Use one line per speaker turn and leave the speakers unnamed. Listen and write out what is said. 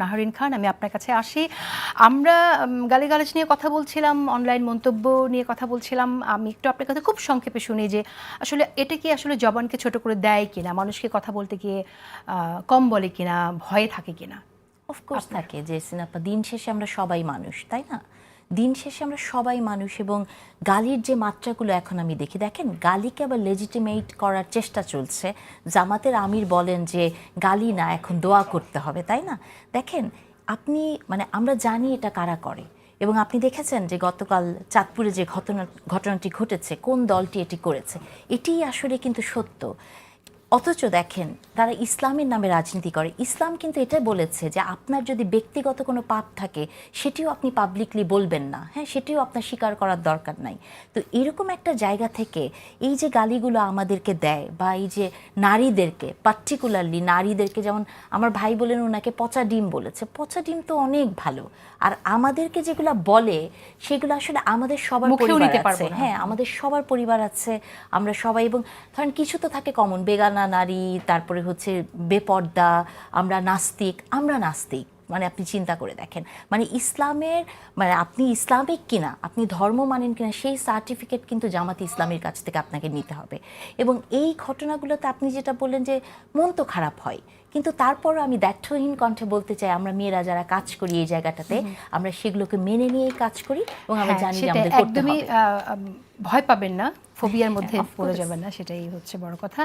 নাহরিন খান, আমি আপনার কাছে আসি। আমরা গালিগালাজ নিয়ে কথা বলছিলাম, অনলাইন মন্তব্য নিয়ে কথা বলছিলাম। আমি একটু আপনার কথা খুব সংক্ষেপে শুনি যে আসলে এটা কি আসলে জবানকে ছোট করে দেয় কিনা, মানুষকে কথা বলতে গিয়ে কম বলে কিনা, ভয়ে থাকে কিনা?
অফকোর্স থাকে যে সিনাপা, দিন শেষে আমরা সবাই মানুষ, তাই না? দিন শেষে আমরা সবাই মানুষ, এবং গালির যে মাত্রাগুলো এখন আমি দেখি, দেখেন গালিকে আবার লেজিটিমেট করার চেষ্টা চলছে। জামাতের আমির বলেন যে গালি না, এখন দোয়া করতে হবে, তাই না? দেখেন আপনি, মানে আমরা জানি এটা কারা করে, এবং আপনি দেখেছেন যে গতকাল চাঁদপুরে যে ঘটনাটি ঘটেছে, কোন দলটি এটি করেছে, এটিই আসলে কিন্তু সত্য। অথচ দেখেন তারা ইসলামের নামে রাজনীতি করে। ইসলাম কিন্তু এটা বলেছে যে আপনার যদি ব্যক্তিগত কোনো পাপ থাকে সেটিও আপনি পাবলিকলি বলবেন না, হ্যাঁ, সেটিও আপনার স্বীকার করার দরকার নাই। তো এরকম একটা জায়গা থেকে এই যে গালিগুলো আমাদেরকে দেয়, বা এই যে নারীদেরকে, পার্টিকুলারলি নারীদেরকে, যেমন আমার ভাই বলেন ওনাকে পচা ডিম বলেছে, পচা ডিম তো অনেক ভালো। আর আমাদেরকে যেগুলো বলে সেগুলো আসলে আমাদের সবার পরিবার আছে, হ্যাঁ, আমাদের সবার পরিবার আছে, আমরা সবাই। এবং ধরেন কিছু তো থাকে কমন, বেগানা নারী, তারপরে হচ্ছে বেপর্দা, আমরা নাস্তিক, মানে আপনি চিন্তা করে দেখেন, মানে ইসলামের, মানে আপনি ইসলামিক কিনা, আপনি ধর্ম মানেন কিনা, সেই সার্টিফিকেট কিন্তু জামাতে ইসলামের কাছ থেকে আপনাকে নিতে হবে। এবং এই ঘটনাগুলোতে আপনি যেটা বললেন যে মন তো খারাপ হয়, কিন্তু তারপরও আমি দ্ব্যর্থহীন কণ্ঠে বলতে চাই, আমরা মেয়েরা যারা কাজ করি এই জায়গাটাতে, আমরা সেগুলোকে মেনে নিয়েই কাজ করি, এবং আমরা জানি যে আমাদের করতে হবে।
ভয় পাবেন না, ফোবিয়ার মধ্যে পড়ে যাবেন না, সেটাই হচ্ছে বড় কথা।